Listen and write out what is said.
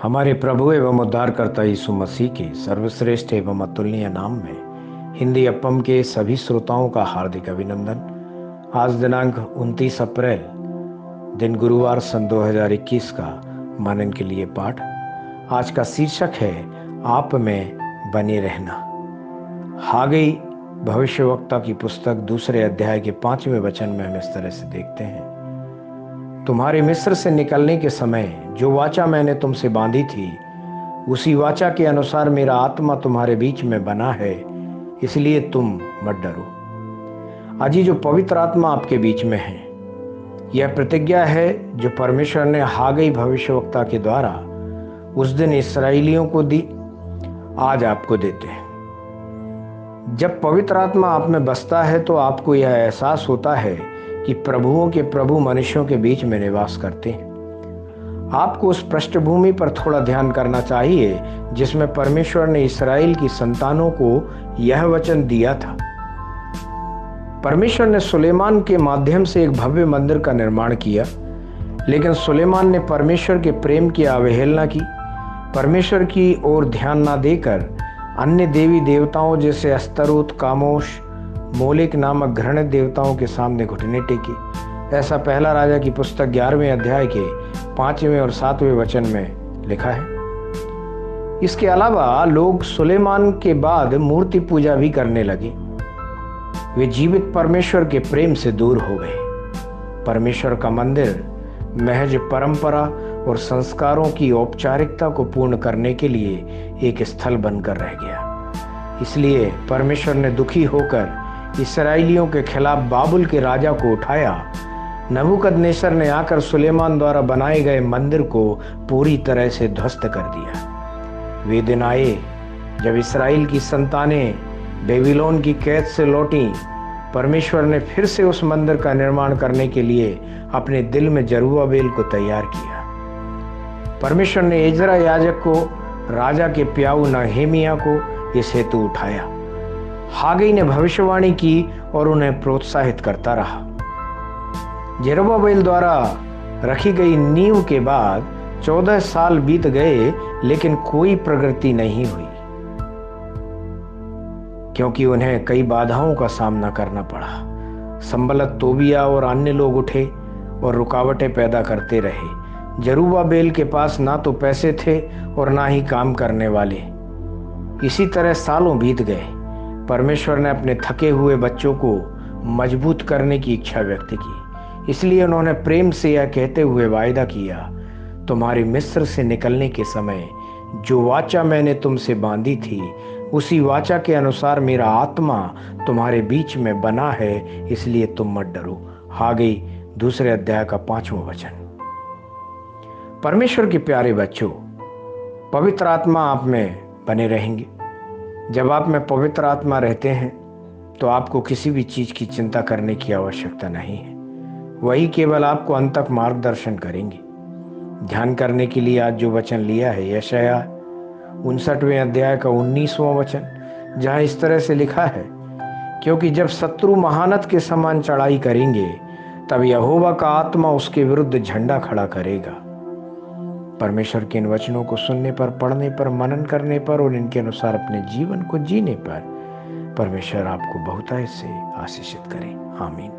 हमारे प्रभु एवं उद्धारकर्ता यीशु मसीह के सर्वश्रेष्ठ एवं अतुलनीय नाम में हिंदी अपम के सभी श्रोताओं का हार्दिक अभिनंदन। आज दिनांक 29 अप्रैल दिन गुरुवार सन 2021 का मनन के लिए पाठ। आज का शीर्षक है आप में बने रहना। हागई भविष्यवक्ता की पुस्तक 2 अध्याय के 5वें वचन में हम इस तरह से देखते हैं, तुम्हारे मिस्र से निकलने के समय जो वाचा मैंने तुमसे बांधी थी, उसी वाचा के अनुसार मेरा आत्मा तुम्हारे बीच में बना है, इसलिए तुम मत डरो। आज जो पवित्र आत्मा आपके बीच में है, यह प्रतिज्ञा है जो परमेश्वर ने हागई भविष्यवक्ता के द्वारा उस दिन इस्राएलियों को दी, आज आपको देते हैं। जब पवित्र आत्मा आप में बसता है तो आपको यह एहसास होता है कि प्रभुओं के प्रभु मनुष्यों के बीच में निवास करते हैं। आपको उस पृष्ठभूमि पर थोड़ा ध्यान करना चाहिए जिसमें परमेश्वर ने इस्राएल की संतानों को यह वचन दिया था। परमेश्वर ने सुलेमान के माध्यम से एक भव्य मंदिर का निर्माण किया, लेकिन सुलेमान ने परमेश्वर के प्रेम की अवहेलना की। परमेश्वर की ओर ध्यान न देकर अन्य देवी देवताओं जैसे अस्तरोत, कामोश, मोलेक नामक घृणित देवताओं के सामने घुटने टेके। ऐसा पहला राजा की पुस्तक 11वें अध्याय के 5वें और 7वें वचन में लिखा है। इसके अलावा लोग सुलेमान के बाद मूर्ति पूजा भी करने लगे। वे जीवित परमेश्वर के प्रेम से दूर हो गए। परमेश्वर का मंदिर महज परंपरा और संस्कारों की औपचारिकता को पूर्ण करने के लिए एक स्थल बनकर रह गया। इसलिए परमेश्वर ने दुखी होकर इस्राएलियों के खिलाफ बाबुल के राजा को उठाया। नबूकदनेस्सर ने आकर सुलेमान द्वारा बनाए गए मंदिर को पूरी तरह से ध्वस्त कर दिया। वे दिन आए जब इस्राएल की संतानें बेबीलोन की कैद से लौटी। परमेश्वर ने फिर से उस मंदिर का निर्माण करने के लिए अपने दिल में जरुब्बाबेल को तैयार किया। परमेश्वर ने एजरा याजक को, राजा के प्याऊ नहेमिया को इस हेतु उठाया। हागई ने भविष्यवाणी की और उन्हें प्रोत्साहित करता रहा। जरुब्बाबेल द्वारा रखी गई नींव के बाद 14 साल बीत गए, लेकिन कोई प्रगति नहीं हुई, क्योंकि उन्हें कई बाधाओं का सामना करना पड़ा। संबलत, तोबिया और अन्य लोग उठे और रुकावटें पैदा करते रहे। जरुब्बाबेल के पास ना तो पैसे थे और ना ही काम करने वाले। इसी तरह सालों बीत गए। परमेश्वर ने अपने थके हुए बच्चों को मजबूत करने की इच्छा व्यक्त की। इसलिए उन्होंने प्रेम से यह कहते हुए वायदा किया, तुम्हारे मिस्र से निकलने के समय जो वाचा मैंने तुमसे बांधी थी, उसी वाचा के अनुसार मेरा आत्मा तुम्हारे बीच में बना है, इसलिए तुम मत डरो। हागई 2 अध्याय का 5वां वचन। परमेश्वर के प्यारे बच्चों, पवित्र आत्मा आप में बने रहेंगे। जब आप में पवित्र आत्मा रहते हैं तो आपको किसी भी चीज की चिंता करने की आवश्यकता नहीं है। वही केवल आपको अंत तक मार्गदर्शन करेंगे। ध्यान करने के लिए आज जो वचन लिया है यशायाह 59वें अध्याय का 19वां वचन, जहां इस तरह से लिखा है, क्योंकि जब शत्रु महानत के समान चढ़ाई करेंगे, तब यहोवा का आत्मा उसके विरुद्ध झंडा खड़ा करेगा। परमेश्वर के इन वचनों को सुनने पर, पढ़ने पर, मनन करने पर और इनके अनुसार अपने जीवन को जीने पर परमेश्वर आपको बहुतायत से आशीषित करे। आमीन।